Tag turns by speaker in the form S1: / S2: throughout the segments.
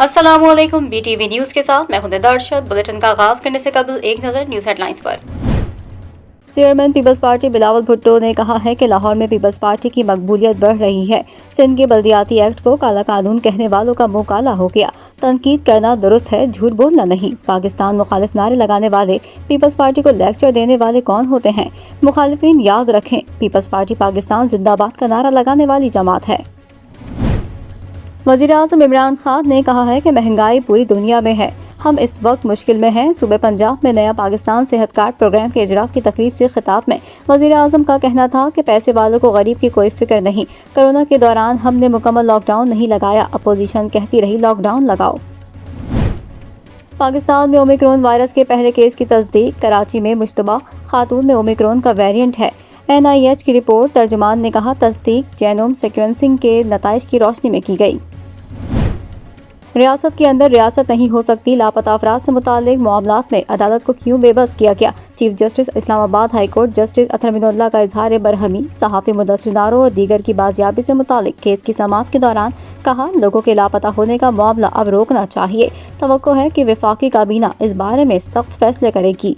S1: अस्सलाम वालेकुम। BTV news के साथ मैं हूं दर्शद। बुलेटिन का आगाज करने से कबल एक नज़र न्यूज़ हेडलाइंस पर। Chairman Peoples Party Bilawal Bhutto ने कहा है कि लाहौर में पीपल्स पार्टी की मकबूलियत बढ़ रही है। सिंध के बल्दियाती एक्ट को काला कानून कहने वालों का मुंह काला हो गया। तनकीद करना दुरुस्त है, झूठ बोलना नहीं। पाकिस्तान मुखालिफ नारे लगाने वाले पीपल्स पार्टी को लेक्चर देने वाले कौन होते हैं? मुखालिफिन याद रखें, पीपल्स पार्टी पाकिस्तान जिंदाबाद का नारा लगाने वाली जमात है। वज़ीर-ए-आज़म इमरान खान ने कहा है कि महंगाई पूरी दुनिया में है, हम इस वक्त मुश्किल में हैं। सुबह पंजाब में नया पाकिस्तान सेहत कार्ड प्रोग्राम के इजरा की तकरीब से खिताब में वज़ीर-ए-आज़म का कहना था कि पैसे वालों को गरीब की कोई फिक्र नहीं। कोरोना के दौरान हमने मुकम्मल लॉकडाउन नहीं लगाया, अपोजिशन कहती रही लॉकडाउन लगाओ। पाकिस्तान में ओमिक्रॉन वायरस के पहले केस की तस्दीक। कराची में मुश्तबा खातून में ओमिक्रॉन का वेरिएंट है। NIH की रिपोर्ट। तर्जुमान ने कहा तस्दीक जेनोम सीक्वेंसिंग के नताइज की रोशनी में की गई। रियासत के अंदर रियासत नहीं हो सकती, लापता अफराद से मुताल्लिक मामलात में अदालत को क्यों बेबस किया गया? Chief justice Islamabad high court justice Athar Minallah का इजहार बरहमी। सहाफ़ी मुदस्सिर नारों और दीगर की बाजियाबी से मुताल्लिक केस की समाअत के दौरान कहा, लोगों के लापता होने का मामला अब रोकना चाहिए। तवक्को है कि वफाकी काबीना इस बारे में सख्त फैसले करेगी।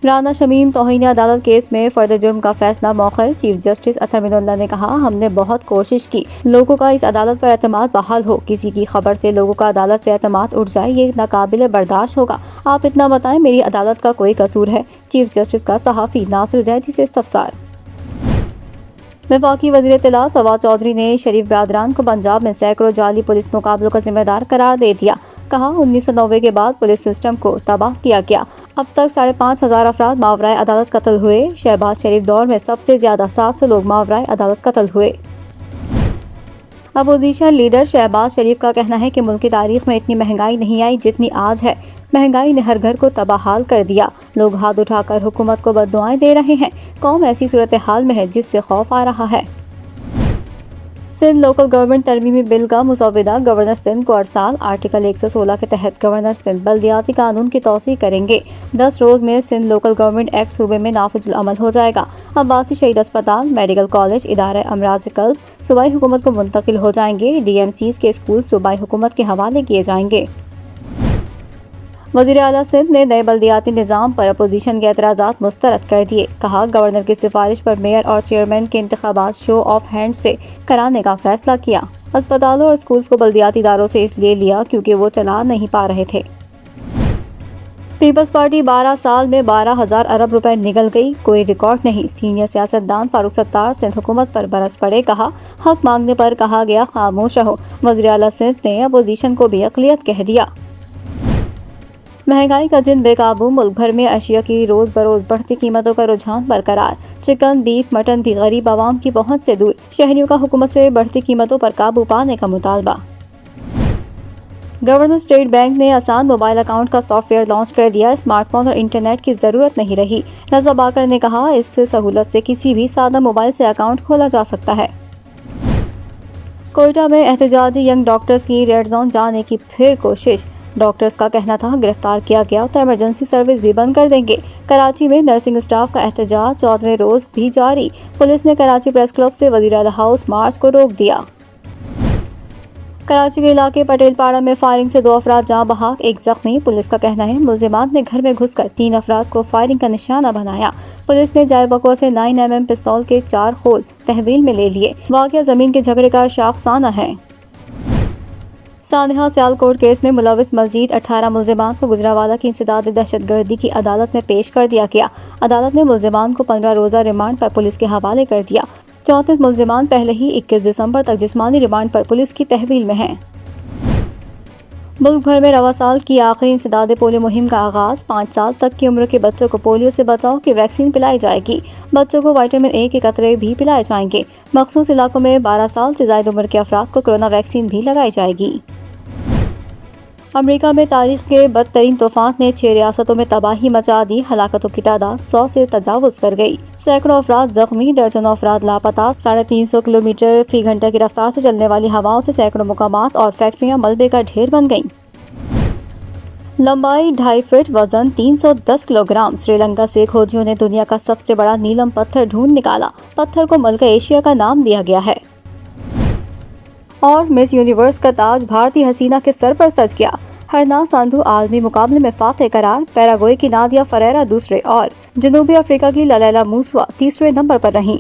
S1: राना शमीम तौहीन अदालत केस में फर्द जुर्म का फैसला मौखर। चीफ जस्टिस अतर मिनुल्लाह ने कहा, हमने बहुत कोशिश की लोगों का इस अदालत पर एतमाद बहाल हो। किसी की खबर से लोगों का अदालत से एतमाद उठ जाए, ये नाकाबिल बर्दाश्त होगा। आप इतना बताएं, मेरी अदालत का कोई कसूर है? चीफ जस्टिस का सहाफ़ी नासिर जैदी से इस्तफसार। वफाकी वज़ीर इत्तलात फवाद चौधरी ने शरीफ बरादरान को पंजाब में सैकड़ों जाली पुलिस मुकाबलों का जिम्मेदार करार दे दिया। कहा, 1990 के बाद पुलिस सिस्टम को तबाह किया गया। अब तक 5,500 अफराद मावराए अदालत कत्ल हुए। शहबाज शरीफ दौर में सबसे ज्यादा 700 लोग मावराए अदालत कत्ल हुए। अपोजिशन लीडर शहबाज शरीफ का कहना है कि मुल्क की तारीख में इतनी महंगाई नहीं आई जितनी आज है। महंगाई ने हर घर को तबाहाल कर दिया। लोग हाथ उठाकर हुकूमत को बद्दुआएं दे रहे हैं। कौम ऐसी सूरत हाल में है जिससे खौफ आ रहा है। सिंध लोकल गवर्नमेंट तरमीमी बिल का मुसव्विदा गवर्नर सिंध को अरसाल। आर्टिकल 116 के तहत गवर्नर सिंध बल्दियाती कानून की तौसीह करेंगे। 10 रोज में सिंध लोकल गवर्नमेंट एक्ट सूबे में नाफिजुल अमल हो जाएगा। अब्बासी शहीद अस्पताल, मेडिकल कॉलेज, इदारा अमराज कल्ब सूबाई हुकूमत को मुंतकिल हो जाएंगे। DMCs के स्कूल सूबाई हुकूमत के हवाले किए जाएंगे। वज़ीर आला सिंध ने नए बल्दियाती निज़ाम पर अपोजिशन के एतराज़ात मुस्तरद कर दिए। कहा, गवर्नर की सिफारिश पर मेयर और चेयरमैन के इंतखाबात शो ऑफ हैंड से कराने का फैसला किया। अस्पतालों और स्कूल्स को बल्दियाती इदारों से इसलिए लिया क्योंकि वो चला नहीं पा रहे थे। पीपल्स पार्टी 12 साल में 12,000 अरब रुपए निगल गई, कोई रिकॉर्ड नहीं। सीनियर सियासतदान फारूक सत्तार सिंध हुकूमत पर बरस पड़े। कहा, हक मांगने पर कहा गया खामोश रहो। वज़ीर आला सिंध ने अपोजिशन को भी अक़लियत कह दिया। महंगाई का जिन बेकाबू। मुल्क भर में अशिया की रोज बरोज बढ़ती कीमतों का रुझान बरकरार। चिकन, बीफ, मटन भी गरीब आवाम की पहुंच से दूर। शहरियों का हुकूमत से बढ़ती कीमतों पर काबू पाने का मुतालबा। गवर्नर स्टेट बैंक ने आसान मोबाइल अकाउंट का सॉफ्टवेयर लॉन्च कर दिया। स्मार्टफोन और इंटरनेट की जरूरत नहीं रही। रज़ा बाकर ने कहा, इससे सहूलत से किसी भी सादा मोबाइल से अकाउंट खोला जा सकता है। कोयटा में एहतजाजी यंग डॉक्टर्स की रेड जोन जाने की फिर कोशिश। डॉक्टर्स का कहना था, गिरफ्तार किया गया तो इमरजेंसी सर्विस भी बंद कर देंगे। कराची में नर्सिंग स्टाफ का एहतजाज 14वें रोज भी जारी। पुलिस ने कराची प्रेस क्लब से वज़ीर आला हाउस मार्च को रोक दिया। कराची के इलाके पटेल पाड़ा में फायरिंग से 2 अफराद जाँ बहक, 1 जख्मी। पुलिस का कहना है, मुलजिमान ने घर में घुसकर 3 अफराद को फायरिंग का निशाना बनाया। पुलिस ने जाए बकवा से 9mm पिस्तौल के 4 खोल तहवील में ले लिए। वाक़या जमीन के झगड़े का शाखसाना है। सानहा सियालकोट केस में मुलविस मजीद 18 मुलजिमान को गुजरावाला की इंसदाद दहशतगर्दी की अदालत में पेश कर दिया गया। अदालत ने मुलजिमान को 15 रोज़ा रिमांड पर पुलिस के हवाले कर दिया। 34 मुलजिमान पहले ही 21 दिसंबर तक जिस्मानी रिमांड पर पुलिस की तहवील में हैं। मुल्क भर में रवा साल की आखिरी इंसदाद पोलियो मुहिम का आगाज। 5 साल तक की उम्र के बच्चों को पोलियो से बचाव की वैक्सीन पिलाई जाएगी। बच्चों को विटामिन A के कतरे भी पिलाए जाएंगे। मखसूस इलाकों में 12 साल से ज़ायद उम्र के अफराद को कोरोना वैक्सीन भी लगाई जाएगी। अमेरिका में तारीख के बदतरीन तूफान ने 6 रियासतों में तबाही मचा दी। हलाकतों की तादाद 100 से तजावुज कर गई। सैकड़ों अफराद जख्मी, दर्जनों अफराद लापता। 350 किलोमीटर फी घंटे की रफ्तार से चलने वाली हवाओं से सैकड़ों मुकामात और फैक्ट्रियां मलबे का ढेर बन गईं। लंबाई 2.5 फीट, वजन 310 किलोग्राम। श्रीलंका से खोजियों ने दुनिया का सबसे बड़ा नीलम पत्थर ढूंढ निकाला। पत्थर को मलका एशिया का नाम दिया गया है। اور مس یونیورس کا تاج بھارتی حسینہ کے سر پر سج گیا۔ ہرنا ساندھو عالمی مقابلے میں فاتح قرار، پیراگوئے کی نادیا فریرا دوسرے اور جنوبی افریقہ کی للیلا موسوا تیسرے نمبر پر رہیں۔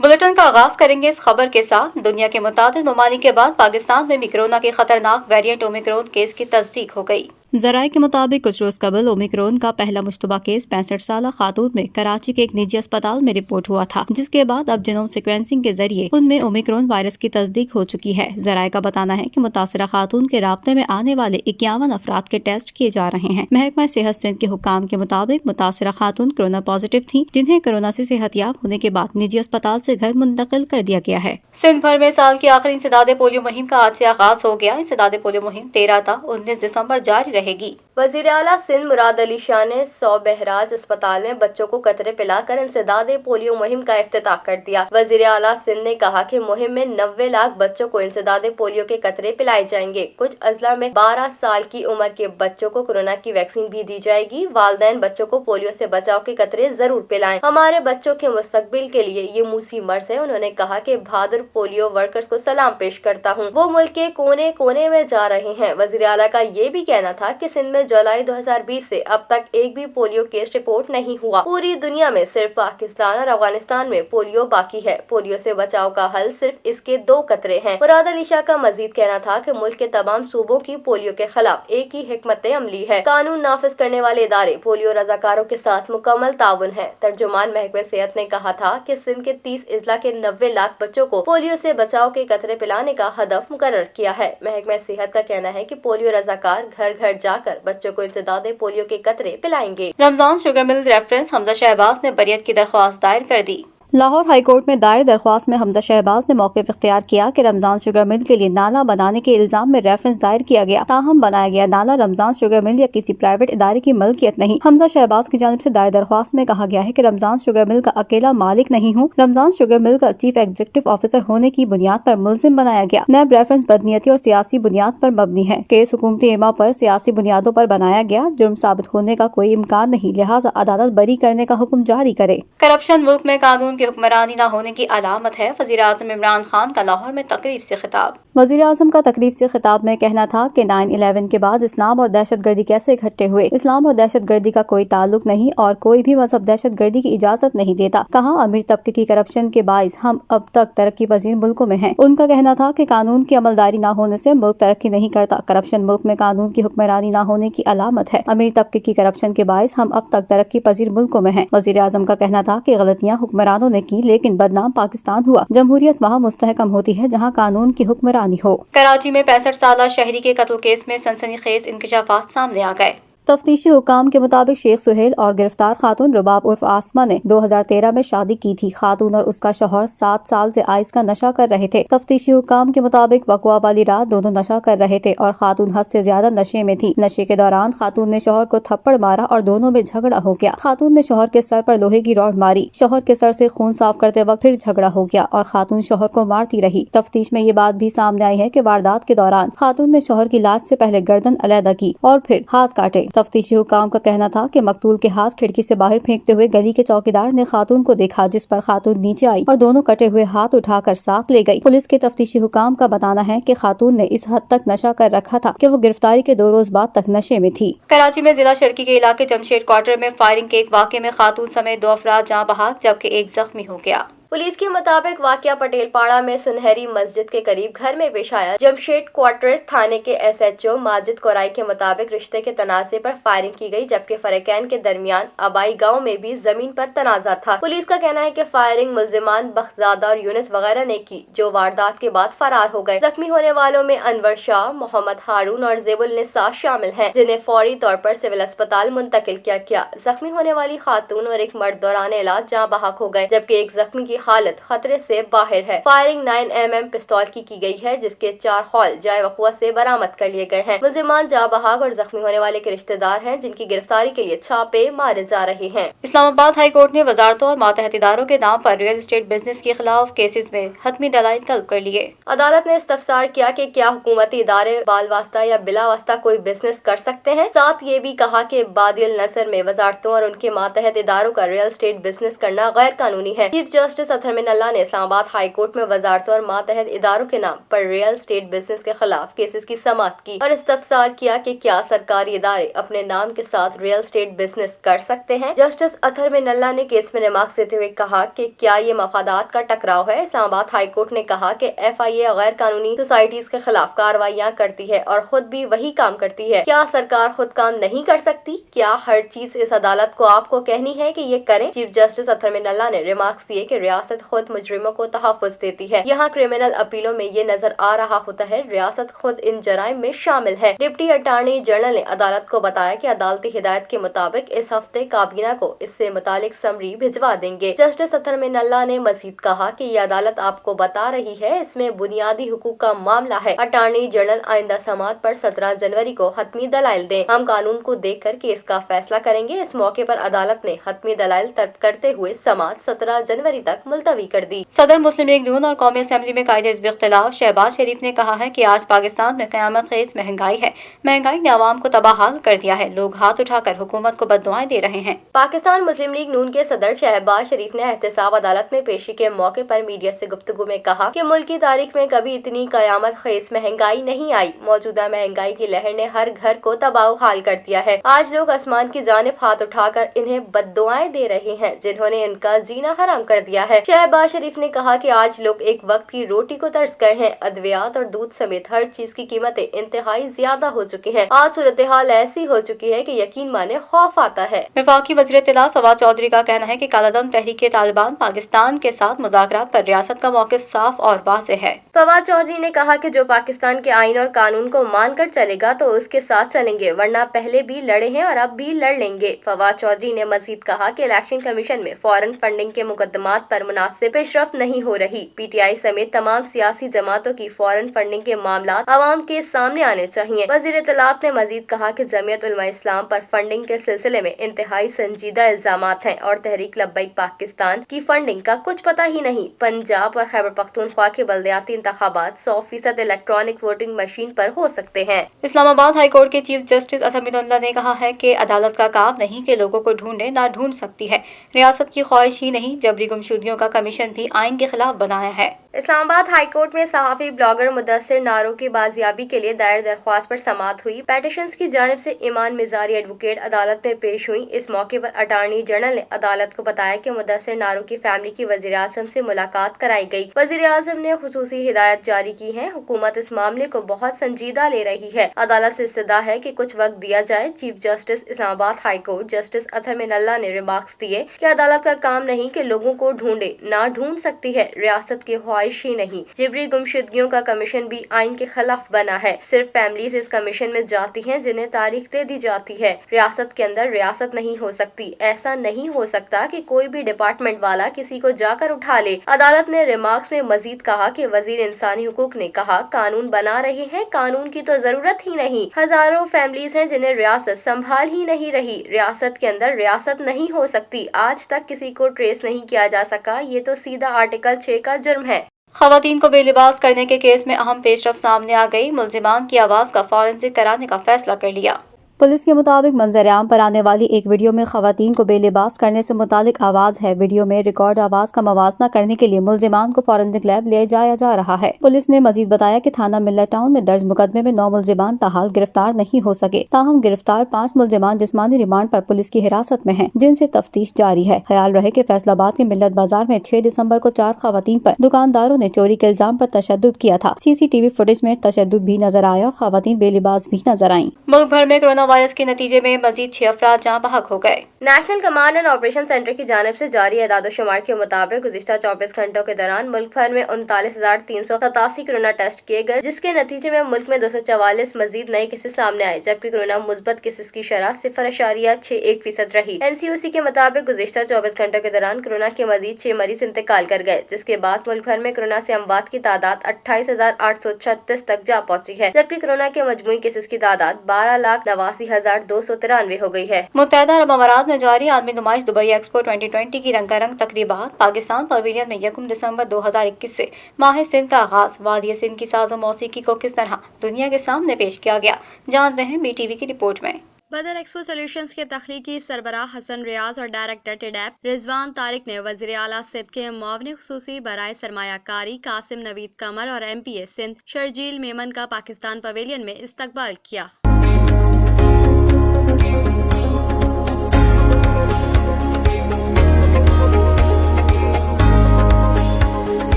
S1: بلیٹن کا آغاز کریں گے اس خبر کے ساتھ۔ دنیا کے متعدد ممالک کے بعد پاکستان میں بھی کورونا کے خطرناک ویریئنٹ اومیکرون کیس کی تصدیق ہو گئی۔ ذرائع کے مطابق کچھ روز قبل اومیکرون کا پہلا مشتبہ کیس 65 سالہ خاتون میں کراچی کے ایک نجی اسپتال میں رپورٹ ہوا تھا، جس کے بعد اب جینوم سیکوینسنگ کے ذریعے ان میں اومیکرون وائرس کی تصدیق ہو چکی ہے۔ ذرائع کا بتانا ہے کہ متاثرہ خاتون کے رابطے میں آنے والے 51 افراد کے ٹیسٹ کیے جا رہے ہیں۔ محکمہ صحت سندھ کے حکام کے مطابق متاثرہ خاتون کورونا پازیٹیو تھیں، جنہیں کورونا سے صحت یاب ہونے کے بعد نجی اسپتال سے گھر منتقل کر دیا گیا ہے۔ سندھ بھر میں سال کی آخری انسداد پولیو مہم کا آج سے آغاز ہو گیا۔ انسداد پولیو مہم 13 تا 19 دسمبر جاری رہے گی۔
S2: وزیر اعلیٰ سندھ مراد علی شاہ نے 100 بہراج اسپتال میں بچوں کو قطرے پلا کر انسداد پولیو مہم کا افتتاح کر دیا۔ وزیر اعلیٰ سندھ نے کہا کہ مہم میں 90 لاکھ بچوں کو انسداد پولیو کے قطرے پلائے جائیں گے۔ کچھ اضلاع میں 12 سال کی عمر کے بچوں کو کورونا کی ویکسین بھی دی جائے گی۔ والدین بچوں کو پولیو سے بچاؤ کے قطرے ضرور پلائیں۔ ہمارے بچوں کے مستقبل کے لیے یہ موسی مرض ہے۔ انہوں نے کہا کہ بہادر پولیو ورکرز کو سلام پیش کرتا ہوں، وہ ملک کے کونے کونے میں جا رہے ہیں۔ وزیر اعلیٰ کا یہ بھی کہنا تھا کہ سندھ میں جولائی 2020 سے اب تک ایک بھی پولیو کیس رپورٹ نہیں ہوا۔ پوری دنیا میں صرف پاکستان اور افغانستان میں پولیو باقی ہے۔ پولیو سے بچاؤ کا حل صرف اس کے 2 قطرے ہیں۔ مراد علی شاہ کا مزید کہنا تھا کہ ملک کے تمام صوبوں کی پولیو کے خلاف ایک ہی حکمت عملی ہے۔ قانون نافذ کرنے والے ادارے پولیو رضاکاروں کے ساتھ مکمل تعاون ہے۔ ترجمان محکمہ صحت نے کہا تھا کہ سندھ کے 30 اضلاع کے 90 لاکھ بچوں کو پولیو سے بچاؤ کے قطرے پلانے کا ہدف مقرر کیا ہے۔ محکمہ صحت کا کہنا ہے کہ پولیو رضاکار گھر گھر جا کر بچوں کو انسداد پولیو کے قطرے پلائیں گے۔
S1: رمضان شوگر مل ریفرنس حمزہ شہباز نے بریت کی درخواست دائر کر دی۔ لاہور ہائی کورٹ میں دائر درخواست میں حمزہ شہباز نے موقف اختیار کیا کہ رمضان شوگر مل کے لیے نالہ بنانے کے الزام میں ریفرنس دائر کیا گیا، تاہم بنایا گیا نالہ رمضان شوگر مل یا کسی پرائیویٹ ادارے کی ملکیت نہیں۔ حمزہ شہباز کی جانب سے دائر درخواست میں کہا گیا ہے کہ رمضان شوگر مل کا اکیلا مالک نہیں ہوں، رمضان شوگر مل کا چیف ایگزیکٹو آفیسر ہونے کی بنیاد پر ملزم بنایا گیا۔ نیب ریفرنس بدنیتی اور سیاسی بنیاد پر مبنی ہے۔ کیس حکومتی ایما پر سیاسی بنیادوں پر بنایا گیا، جرم ثابت ہونے کا کوئی امکان نہیں، لہٰذا عدالت بری کرنے کا حکم جاری کرے۔ کرپشن ملک میں قانون کی حکمرانی نہ ہونے کی علامت ہے، وزیر اعظم عمران خان کا لاہور میں تقریب سے خطاب۔ وزیر اعظم کا تقریب سے خطاب میں کہنا تھا کہ 9/11 کے بعد اسلام اور دہشت گردی کیسے اکٹھے ہوئے۔ اسلام اور دہشت گردی کا کوئی تعلق نہیں اور کوئی بھی مذہب دہشت گردی کی اجازت نہیں دیتا۔ کہا امیر طبقے کی کرپشن کے باعث ہم اب تک ترقی پذیر ملکوں میں ہیں۔ ان کا کہنا تھا کہ قانون کی عملداری نہ ہونے سے ملک ترقی نہیں کرتا۔ کرپشن ملک میں قانون کی حکمرانی نہ ہونے کی علامت ہے۔ امیر طبقے کی کرپشن کے باعث ہم اب تک ترقی پذیر ملکوں میں ہیں۔ وزیر اعظم کا کہنا تھا کہ غلطیاں حکمرانوں نے کی لیکن بدنام پاکستان ہوا۔ جمہوریت وہاں مستحکم ہوتی ہے جہاں قانون کی حکمرانی ہو۔ کراچی میں 65 سالہ شہری کے قتل کیس میں سنسنی خیز انکشافات سامنے آ گئے۔ تفتیشی حکام کے مطابق شیخ سہیل اور گرفتار خاتون رباب عرف آسما نے 2013 میں شادی کی تھی۔ خاتون اور اس کا شوہر 7 سال سے آئس کا نشہ کر رہے تھے۔ تفتیشی حکام کے مطابق وقوع والی رات دونوں نشہ کر رہے تھے اور خاتون حد سے زیادہ نشے میں تھی۔ نشے کے دوران خاتون نے شوہر کو تھپڑ مارا اور دونوں میں جھگڑا ہو گیا۔ خاتون نے شوہر کے سر پر لوہے کی راڈ ماری۔ شوہر کے سر سے خون صاف کرتے وقت پھر جھگڑا ہو گیا اور خاتون شوہر کو مارتی رہی۔ تفتیش میں یہ بات بھی سامنے آئی ہے کہ واردات کے دوران خاتون نے شوہر کی لاش سے پہلے گردن علیحدہ کی اور پھر ہاتھ کاٹے۔ تفتیشی حکام کا کہنا تھا کہ مقتول کے ہاتھ کھڑکی سے باہر پھینکتے ہوئے گلی کے چوکیدار نے خاتون کو دیکھا، جس پر خاتون نیچے آئی اور دونوں کٹے ہوئے ہاتھ اٹھا کر ساتھ لے گئی۔ پولیس کے تفتیشی حکام کا بتانا ہے کہ خاتون نے اس حد تک نشہ کر رکھا تھا کہ وہ گرفتاری کے 2 روز بعد تک نشے میں تھی۔ کراچی میں ضلع شرقی کے علاقے جمشید کوارٹر میں فائرنگ کے ایک واقعے میں خاتون سمیت 2 افراد جاں بحق جبکہ ایک زخمی ہو گیا۔
S2: پولیس کے مطابق واقعہ پٹیل پاڑا میں سنہری مسجد کے قریب گھر میں پیش آیا۔ جمشید کوارٹر تھانے کے SHO ماجد کورائی کے مطابق رشتے کے تنازع پر فائرنگ کی گئی جبکہ فریقین کے درمیان آبائی گاؤں میں بھی زمین پر تنازع تھا۔ پولیس کا کہنا ہے کہ فائرنگ ملزمان بختزادہ اور یونس وغیرہ نے کی جو واردات کے بعد فرار ہو گئے۔ زخمی ہونے والوں میں انور شاہ، محمد ہارون اور زیب النساء شامل ہیں جنہیں فوری طور پر سول اسپتال منتقل کیا گیا۔ زخمی ہونے والی خاتون اور ایک مرد دوران علاج جاں بحق ہو گئے جبکہ ایک زخمی کی حالت خطرے سے باہر ہے۔ فائرنگ 9mm پستول کی گئی ہے جس کے 4 خول جائے وقوع سے برآمد کر لیے گئے ہیں۔ ملزمان جاں بحق اور زخمی ہونے والے کے رشتہ دار ہیں جن کی گرفتاری کے لیے چھاپے مارے جا رہے ہیں۔
S1: اسلام آباد ہائی کورٹ نے وزارتوں اور ماتحت اداروں کے نام پر ریئل اسٹیٹ بزنس کے خلاف کیسز میں حتمی دلائل طلب کر لیے۔
S2: عدالت نے استفسار کیا کہ کیا حکومتی ادارے بال واسطہ یا بلا واسطہ کوئی بزنس کر سکتے ہیں، ساتھ یہ بھی کہا کہ بادی النصر میں وزارتوں اور ان کے ماتحت اداروں کا ریئل اسٹیٹ بزنس کرنا غیر قانونی ہے۔ Chief justice Athar Minallah ने इस्लामाबाद हाई कोर्ट में वजारतों और मातहत इदारों के नाम पर रियल स्टेट बिजनेस के खिलाफ केसेस की समाअत की और इस्तफसार किया कि क्या सरकारी इदारे अपने नाम के साथ रियल स्टेट बिजनेस कर सकते हैं। जस्टिस अतहर मीन अल्लाह ने केस में रिमार्क्स देते हुए कहा कि क्या ये मफादात का टकराव है। इस्लामाबाद हाई कोर्ट ने कहा कि FIA गैर कानूनी सोसाइटीज के खिलाफ कार्रवाइयाँ करती है और खुद भी वही काम करती है। क्या सरकार खुद काम नहीं कर सकती? क्या हर चीज इस अदालत को आपको कहनी है कि ये करें? Chief justice Athar Minallah ने रिमार्क्स दिए कि रियासत खुद मुजरिमों को तहफ़्फ़ुज़ देती है। यहाँ क्रिमिनल अपीलों में ये नजर आ रहा होता है रियासत खुद इन जराइम में शामिल है। डिप्टी अटॉर्नी जनरल ने अदालत को बताया कि अदालती हिदायत के मुताबिक इस हफ्ते काबीना को इससे मुतालिक समरी भिजवा देंगे। जस्टिस अतहर मीन अल्लाह ने मजीद कहा कि ये अदालत आपको बता रही है इसमें बुनियादी हुकूक का मामला है। अटॉर्नी जनरल आइंदा समाअत पर 17 जनवरी को हतमी दलाइल दें। हम कानून को देख कर केस का फैसला करेंगे। इस मौके पर अदालत ने हतमी दलाइल तलब करते हुए समाअत 17 जनवरी तक मुलतवी कर दी।
S1: सदर मुस्लिम लीग नून और कौमी असम्बली में कायदे हिज़्ब इख्तिलाफ शहबाज शरीफ ने कहा है कि आज पाकिस्तान में क़यामत खेज़ महंगाई है। महंगाई ने आवाम को तबाहाल कर दिया है। लोग हाथ उठाकर हुकूमत को बद्दुआएं दे रहे हैं।
S2: पाकिस्तान मुस्लिम लीग नून के सदर शहबाज शरीफ ने एहतसाब अदालत में पेशी के मौके पर मीडिया से गुफ्तगू में कहा कि मुल्क की तारीख में कभी इतनी क़यामत खेज़ महंगाई नहीं आई। मौजूदा महंगाई की लहर ने हर घर को तबाह हाल कर दिया है। आज लोग आसमान की जानिब हाथ उठाकर इन्हें बद्दुआएं दे रहे हैं जिन्होंने इनका जीना हराम कर दिया है। शहबाज शरीफ ने कहा कि आज लोग एक वक्त की रोटी को तरस गए हैं। अद्वियात और दूध समेत हर चीज की कीमतें इंतहाई ज्यादा हो चुकी हैं। आज सूरत हाल ऐसी हो चुकी है कि यकीन माने खौफ आता है।
S1: वफाकी वज़ीर इत्तला फवाद चौधरी का कहना है कि कालादम तहरीक तालिबान पाकिस्तान के साथ मुज़ाकरात पर रियासत का मौक़िफ़ साफ और वाज़ेह है।
S2: फवाद चौधरी ने कहा कि जो पाकिस्तान के आइन और कानून को मान कर चलेगा तो उसके साथ चलेंगे, वरना पहले भी लड़े हैं और अब भी लड़ लेंगे। फवाद चौधरी ने मजीद कहा कि इलेक्शन कमीशन में फॉरेन फंडिंग के मुकदमात पर मुनासिब पेशरफ्त नहीं हो रही। PTI समेत तमाम सियासी जमातों की फॉरेन फंडिंग के मामला अवाम के सामने आने चाहिए। वज़ीर इत्तलात ने मजीद कहा कि जमीयत उलमा इस्लाम पर फंडिंग के सिलसिले में इंतहाई संजीदा इल्जामात हैं और तहरीक लब्बैक पाकिस्तान की फंडिंग का कुछ पता ही नहीं। पंजाब और खैबर पख्तूनख्वा के बल्दियाती इंतखाबात 100% इलेक्ट्रॉनिक वोटिंग मशीन पर हो सकते हैं।
S1: इस्लामाबाद हाई कोर्ट के chief justice Athar Minallah ने कहा है कि अदालत का काम नहीं कि लोगों को ढूंढे, ना ढूंढ सकती है। रियासत की ख्वाहिश ही नहीं, जबरी गुमशुदगियों का कमीशन भी आइन के खिलाफ बनाया है।
S2: इस्लामाबाद हाई कोर्ट में सहाफ़ी ब्लॉगर मुदस्सिर नारो की बाजियाबी के लिए दायर दरख्वास्त पर समाअत हुई। पेटिशंस की जानिब से ईमान मिजारी एडवोकेट अदालत में पेश हुई। इस मौके पर अटॉर्नी जनरल ने अदालत को बताया कि मुदस्सिर नारो की फैमिली की वज़ीर आज़म से मुलाकात कराई गई। वज़ीर आज़म ने खुसूसी हिदायत जारी की है। हुकूमत इस मामले को बहुत संजीदा ले रही है। अदालत से इस्तदा है कि कुछ वक्त दिया जाए। Chief justice Islamabad high court justice Athar Minallah ने रिमार्क्स दिए कि अदालत का काम नहीं कि लोगों को ढूंढे, ना ढूंढ सकती है। रियासत की ख्वाहिश ही नहीं, जिबरी गुमशुदगियों का कमीशन भी आइन के खिलाफ बना है। सिर्फ फैमिलीज इस कमीशन में जाती हैं जिन्हें तारीख दे दी जाती है। रियासत के अंदर रियासत नहीं हो सकती। ऐसा नहीं हो सकता कि कोई भी डिपार्टमेंट वाला किसी को जाकर उठा ले। अदालत ने रिमार्क्स में मजीद कहा कि वजीर इंसानी हुकूक ने कहा कानून बना रहे हैं, कानून की तो जरूरत ही नहीं। हजारों फैमिलीज हैं जिन्हें रियासत संभाल ही नहीं रही। रियासत के अंदर रियासत नहीं हो सकती। आज तक किसी को ट्रेस नहीं किया जा सका। ये तो सीधा आर्टिकल 6 का जुर्म है।
S1: खवातीन को बेलिबास करने के केस में अहम पेशरफ सामने आ गई। मुल्जिमान की आवाज़ का फॉरेंसिक कराने का फैसला कर लिया। पुलिस के मुताबिक मंजर-ए-आम पर आने वाली एक वीडियो में खवातीन को बेलिबास करने से मुतालिक आवाज़ है। वीडियो में रिकॉर्ड आवाज़ का मवाजना करने के लिए मुल्जिमान को फॉरेंसिक लैब ले जाया जा रहा है। पुलिस ने मजीद बताया कि थाना मिल्लत टाउन में दर्ज मुकदमे में 9 मुल्जिमान ताहाल गिरफ्तार नहीं हो सके। ताहम गिरफ्तार 5 मुल्जिमान जिस्मानी रिमांड पर पुलिस की हिरासत में हैं, जिनसे तफ्तीश जारी है। ख्याल रहे कि फैसलाबाद के मिल्लत बाजार में 6 दिसंबर को 4 खवातीन पर दुकानदारों ने चोरी के इल्जाम पर तशद्दुद किया था। CCTV फुटेज में तशद्दुद भी नजर आया और खवातीन बेलिबास भी नजर आईं। मुल्क भर में कोरोना वायरस के नतीजे में मजीद 6 अफराद जहाँ बहक हो गए।
S2: National command and operation centre की जानिब से जारी एदाद-ओ-शुमार के मुताबिक गुज़िश्ता 24 घंटों के दौरान मुल्क भर में 39,387 कोरोना टेस्ट किए गए, जिसके नतीजे में मुल्क में 244 मजीद नए केसेस सामने आए, जबकि कोरोना मुस्बत केसेस की शरह 0.61% रही। NCOC के मुताबिक गुज़िश्ता 24 घंटों के दौरान कोरोना के मजीद 6 मरीज इंतकाल कर गए, जिसके बाद मुल्क भर में कोरोना से अमवात की तादाद 28,836 तक जा पहुँची है, जबकि कोरोना के मजमूई केसेस की तादाद 12,89,293 हो गई है।
S1: मुत्तहदा अरब अमारात में जारी आलमी नुमाइश दुबई एक्सपो 2020 की रंगारंग तकरीबात। पाकिस्तान पवेलियन में 1 दिसंबर 2021 से माह सिंध का आगाज। वादिय सिंध की साज़ो मौसीकी को किस तरह दुनिया के सामने पेश किया गया, जानते हैं BTV की रिपोर्ट में।
S2: بدر ایکسپو سولوشنز کے تخلیقی سربراہ حسن ریاض اور ڈائریکٹر ٹیڈیپ رضوان طارق نے وزیر اعلیٰ سندھ کے معاون خصوصی برائے سرمایہ کاری قاسم نوید قمر اور ایم پی اے سندھ شرجیل میمن کا پاکستان پویلین میں استقبال کیا۔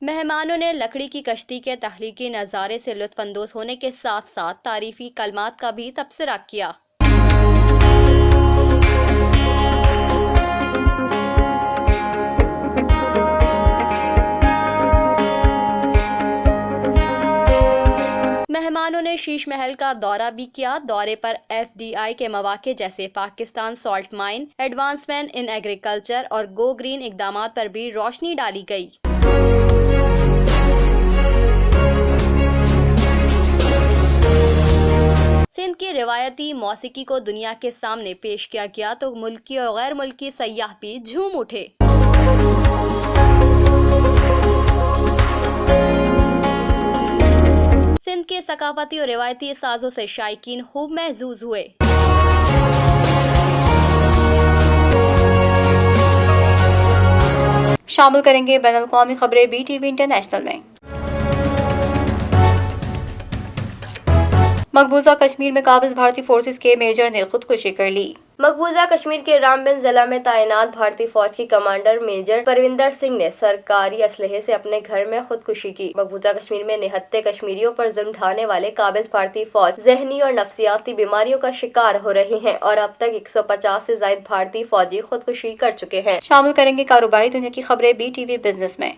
S2: مہمانوں نے لکڑی کی کشتی کے تخلیقی نظارے سے لطف اندوز ہونے کے ساتھ ساتھ تعریفی کلمات کا بھی تبصرہ کیا۔ مہمانوں نے شیش محل کا دورہ بھی کیا۔ دورے پر ایف ڈی آئی کے مواقع جیسے Pakistan salt mine, advancement in agriculture اور گو گرین اقدامات پر بھی روشنی ڈالی گئی۔ سندھ کی روایتی موسیقی کو دنیا کے سامنے پیش کیا گیا تو ملکی اور غیر ملکی سیاح بھی جھوم اٹھے۔ سندھ کے ثقافتی اور روایتی سازوں سے شائقین خوب محظوظ ہوئے۔
S1: شامل کریں گے بین الاقوامی خبریں بی ٹی وی انٹرنیشنل میں۔ مقبوضہ کشمیر میں قابض بھارتی فورسز کے میجر نے خودکشی کر لی۔
S2: مقبوضہ کشمیر کے رامبن ضلع میں تعینات بھارتی فوج کی کمانڈر میجر پروندر سنگھ نے سرکاری اسلحے سے اپنے گھر میں خودکشی کی۔ مقبوضہ کشمیر میں نہتے کشمیریوں پر ظلم ڈھانے والے قابض بھارتی فوج ذہنی اور نفسیاتی بیماریوں کا شکار ہو رہی ہیں اور اب تک 150 سے زائد بھارتی فوجی خودکشی کر چکے ہیں۔
S1: شامل کریں گے کاروباری دنیا کی خبریں بی ٹی وی بزنس میں۔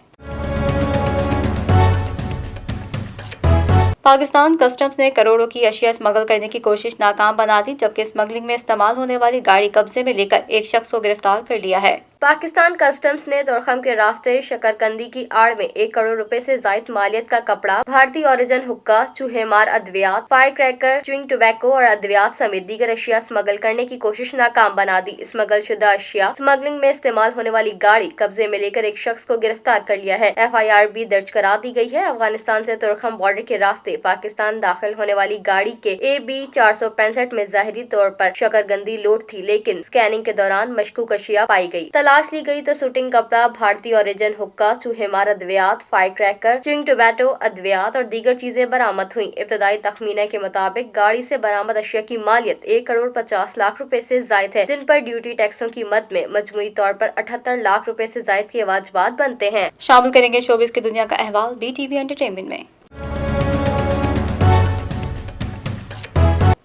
S1: پاکستان کسٹمز نے کروڑوں کی اشیاء اسمگل کرنے کی کوشش ناکام بنا دی، جبکہ اسمگلنگ میں استعمال ہونے والی گاڑی قبضے میں لے کر ایک شخص کو گرفتار کر لیا ہے۔
S2: پاکستان کسٹمز نے تورخم کے راستے شکرقندی کی آڑ میں 1 کروڑ روپے سے زائد مالیت کا کپڑا، بھارتی اوریجن حقہ، چوہے مار ادویات، فائر کریکر، چیونگ ٹوبیکو اور ادویات سمیت دیگر اشیاء اسمگل کرنے کی کوشش ناکام بنا دی۔ اسمگل شدہ اشیاء اسمگلنگ میں استعمال ہونے والی گاڑی قبضے میں لے کر ایک شخص کو گرفتار کر لیا ہے۔ FIR بھی درج کرا دی گئی ہے۔ افغانستان سے تورخم بارڈر کے راستے پاکستان داخل ہونے والی گاڑی کے AB 465 میں ظاہری طور پر شکرقندی لوڈ تھی، لیکن اسکیننگ کے دوران مشکوک اشیاء پائی گئی۔ تلاش لی گئی تو شوٹنگ کپڑا، بھارتی اوریجن حقہ، چوہے مار ادویات، فائر کریکر، چیونگ ٹوبیکو، ادویات اور دیگر چیزیں برآمد ہوئیں۔ ابتدائی تخمینے کے مطابق گاڑی سے برآمد اشیاء کی مالیت 1 کروڑ 50 لاکھ روپے سے زائد ہے، جن پر ڈیوٹی ٹیکسوں کی مد میں مجموعی طور پر 78 لاکھ روپے سے زائد کے واجبات بنتے ہیں۔
S1: شامل کریں گے شوبز کی دنیا کا احوال بی ٹی وی انٹرٹینمنٹ میں۔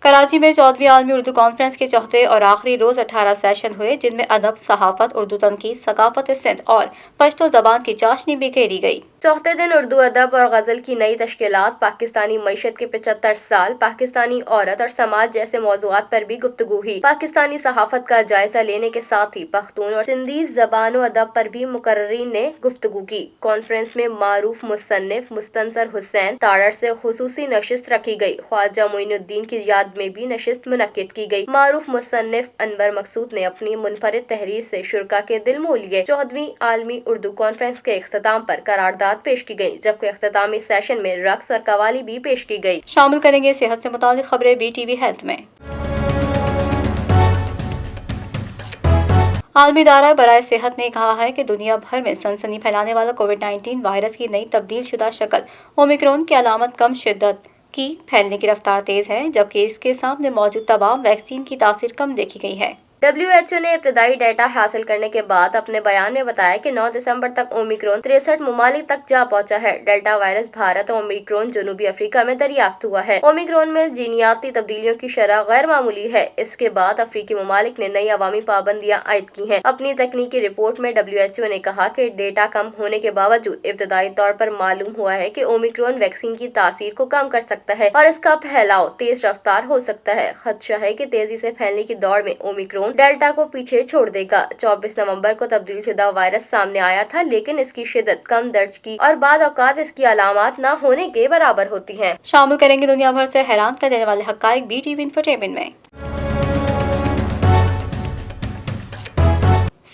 S1: کراچی میں 14ویں عالمی اردو کانفرنس کے چوتھے اور آخری روز 18 سیشن ہوئے، جن میں ادب، صحافت، اردو تنقید، ثقافت سندھ اور پشتو زبان کی چاشنی بھی گھیری گئی۔
S2: چوتھے دن اردو ادب اور غزل کی نئی تشکیلات، پاکستانی معیشت کے 75 سال، پاکستانی عورت اور سماج جیسے موضوعات پر بھی گفتگو ہوئی۔ پاکستانی صحافت کا جائزہ لینے کے ساتھ ہی پختون اور سندھی زبان و ادب پر بھی مقررین نے گفتگو کی۔ کانفرنس میں معروف مصنف مستنصر حسین تارڑ سے خصوصی نشست رکھی گئی۔ خواجہ معین الدین کی یاد میں بھی نشست منعقد کی گئی۔ معروف مصنف انور مقصود نے اپنی منفرد تحریر سے شرکا کے دل مو لیے۔ 14ویں عالمی اردو کانفرنس کے اختتام پر قرارداد پیش کی گئی، جبکہ اختتامی سیشن میں رقص اور قوالی بھی پیش کی گئی۔
S1: شامل کریں گے صحت سے متعلق خبریں بی ٹی وی ہیلتھ میں۔ عالمی ادارہ برائے صحت نے کہا ہے کہ دنیا بھر میں سنسنی پھیلانے والا کووڈ-19 وائرس کی نئی تبدیل شدہ شکل اومیکرون کی علامت کم شدت کی پھیلنے کی رفتار تیز ہے، جبکہ اس کے سامنے موجود تمام ویکسین کی تاثیر کم دیکھی گئی ہے۔
S2: WHO نے ابتدائی ڈیٹا حاصل کرنے کے بعد اپنے بیان میں بتایا کہ 9 دسمبر تک اومیکرون 63 ممالک تک جا پہنچا ہے۔ ڈیلٹا وائرس بھارت اور اومیکرون جنوبی افریقہ میں دریافت ہوا ہے۔ اومیکرون میں جینیاتی تبدیلیوں کی شرح غیر معمولی ہے۔ اس کے بعد افریقی ممالک نے نئی عوامی پابندیاں عائد کی ہیں۔ اپنی تکنیکی رپورٹ میں WHO نے کہا کہ ڈیٹا کم ہونے کے باوجود ابتدائی طور پر معلوم ہوا ہے کہ اومیکرون ویکسین کی تاثیر کو کم کر سکتا ہے اور اس کا پھیلاؤ تیز رفتار ہو سکتا ہے۔ خدشہ ہے کہ تیزی سے پھیلنے کی دوڑ میں اومیکرون ڈیلٹا کو پیچھے چھوڑ دے گا۔ 24 نومبر کو تبدیل شدہ وائرس سامنے آیا تھا، لیکن اس کی شدت کم درج کی اور بعض اوقات اس کی علامات نہ ہونے کے برابر ہوتی ہیں۔
S1: شامل کریں گے دنیا بھر سے حیران کر دینے والے حقائق بی ٹی وی انفرٹینمنٹ میں۔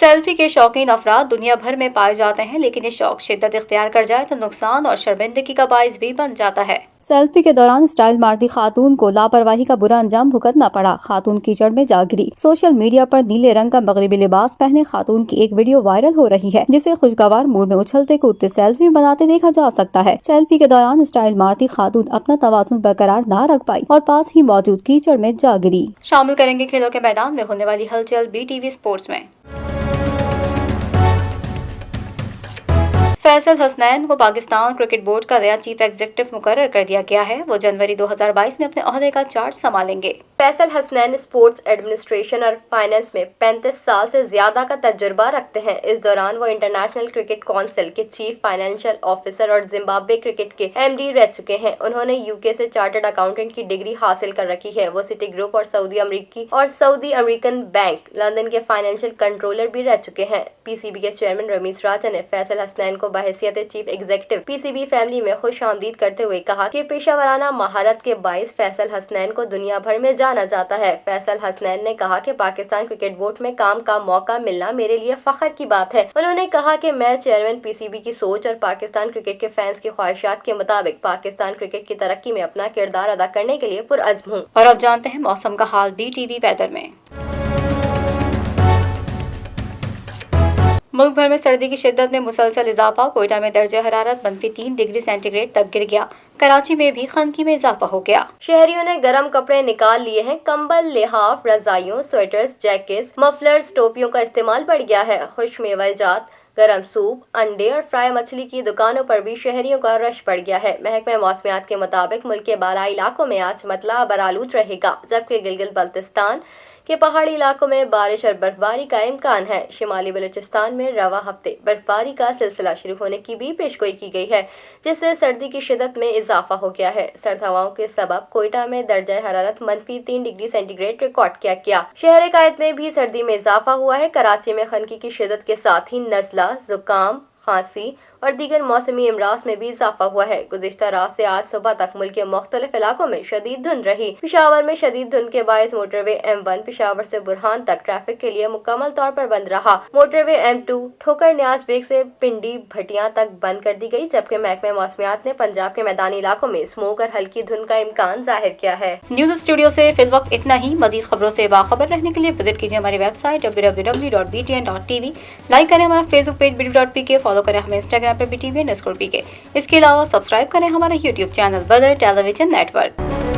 S1: सेल्फी के शौकीन अफराद दुनिया भर में पाए जाते हैं, लेकिन ये शौक शिद्दत इख्तियार कर जाए तो नुकसान और शर्मिंदगी का बाइस भी बन जाता है। सेल्फी के दौरान स्टाइल मारती खातून को लापरवाही का बुरा अंजाम भुगतना पड़ा। खातून कीचड़ में जा गिरी। सोशल मीडिया पर नीले रंग का मगरिबी लिबास पहने खातून की एक वीडियो वायरल हो रही है, जिसे खुशगवार मूड में उछलते कूदते सेल्फी बनाते देखा जा सकता है। सेल्फी के दौरान स्टाइल मारती खातून अपना तवाज़ुन बरकरार ना रख पाई और पास ही मौजूद कीचड़ में जा गिरी। शामिल करेंगे खेलों के मैदान में होने वाली हलचल BTV स्पोर्ट्स में। फैसल हसनैन को पाकिस्तान क्रिकेट बोर्ड का नया चीफ एग्जीक्यूटिव मुकर्रर कर दिया गया है। वो जनवरी 2022 में अपने ओहदे का चार्ज संभालेंगे। फैसल हसनैन स्पोर्ट्स एडमिनिस्ट्रेशन और फाइनेंस में 35 साल से ज्यादा का तजुर्बा रखते हैं। इस दौरान वो इंटरनेशनल क्रिकेट काउंसिल के चीफ फाइनेंशियल ऑफिसर और जिम्बाब्वे क्रिकेट के MD रह चुके हैं। उन्होंने UK से चार्टर्ड अकाउंटेंट की डिग्री हासिल कर रखी है। वो सिटी ग्रुप और सऊदी अमेरिकन बैंक लंदन के फाइनेंशियल कंट्रोलर भी रह चुके हैं। PCB के चेयरमैन रमीज राजा ने फैसल हसनैन को बहैसियत चीफ एग्जीक्यूटिव PCB फैमिली में खुशामदीद करते हुए कहा कि पेशावराना महारत के बाइस फैसल हसनैन को दुनिया भर में जाना जाता है। फैसल हसनैन ने कहा कि पाकिस्तान क्रिकेट बोर्ड में काम का मौका मिलना मेरे लिए फख्र की बात है। उन्होंने कहा कि मैं चेयरमैन PCB की सोच और पाकिस्तान क्रिकेट के फैंस की ख्वाहिशात के मुताबिक पाकिस्तान क्रिकेट की तरक्की में अपना किरदार अदा करने के लिए पुरअज़्म हूँ। और अब जानते हैं मौसम का हाल BTV वेदर में। मुल्क भर में सर्दी की शिद्दत में मुसलसल इजाफा। कोयटा में दर्जे हरारत -3 डिग्री सेंटीग्रेड तक गिर गया। कराची में भी खनकी में इजाफा हो गया। शहरियों ने गर्म कपड़े निकाल लिए हैं। कंबल, लिहाफ, रजाइयों, स्वेटर्स, जैकेट्स, मफलर्स, टोपियों का इस्तेमाल बढ़ गया है। खुश्क मेवाजात, गरम सूप, अंडे और फ्राई मछली की दुकानों पर भी शहरियों का रश बढ़ गया है। महकमा मौसमियात के मुताबिक मुल्क के बालाई इलाकों में आज मतला बरालूद रहेगा, जबकि गिलगित बल्तिस्तान के पहाड़ी इलाकों में बारिश और बर्फबारी का इम्कान है। शिमाली बलूचिस्तान में रवा हफ्ते बर्फबारी का सिलसिला शुरू होने की भी पेशगोई की गई है, जिससे सर्दी की शिद्दत में इजाफा हो गया है। सर्द हवाओं के सबब कोयटा में दर्जा हरारत -3 डिग्री सेंटीग्रेड रिकॉर्ड किया गया। शहर कायद में भी सर्दी में इजाफा हुआ है। कराची में खनकी की शिद्दत के साथ ही नज़ला, जुकाम, खांसी और दीगर मौसमी अमराज में भी इजाफा हुआ है। गुज़िश्ता रात से आज सुबह तक मुल्क के मुख्तलिफ इलाकों में शदीद धुंध रही। पिशावर में शदीद धुंध के बायस मोटरवे M1 पिशावर से बुरहान तक ट्रैफिक के लिए मुकम्मल तौर पर बंद रहा। मोटरवे M2 ठोकर न्याज बेग से पिंडी भटियां तक बंद कर दी गई, जबकि महकमा मौसमियात ने पंजाब के मैदानी इलाकों में स्मोक और हल्की धुंध का इम्कान जाहिर किया है। न्यूज स्टूडियो से फिल वक्त इतना ही। मजीद खबरों से बाखबर रहने के लिए विजिट कीजिए हमारी वेबसाइट www.btn.tv। लाइक करें हमारा फेसबुक पेज BTV.pk, फॉलो करें हमें इंस्टाग्राम पर BTV_PK। इसके अलावा सब्सक्राइब करें हमारा YouTube चैनल बदर टेलीविजन नेटवर्क।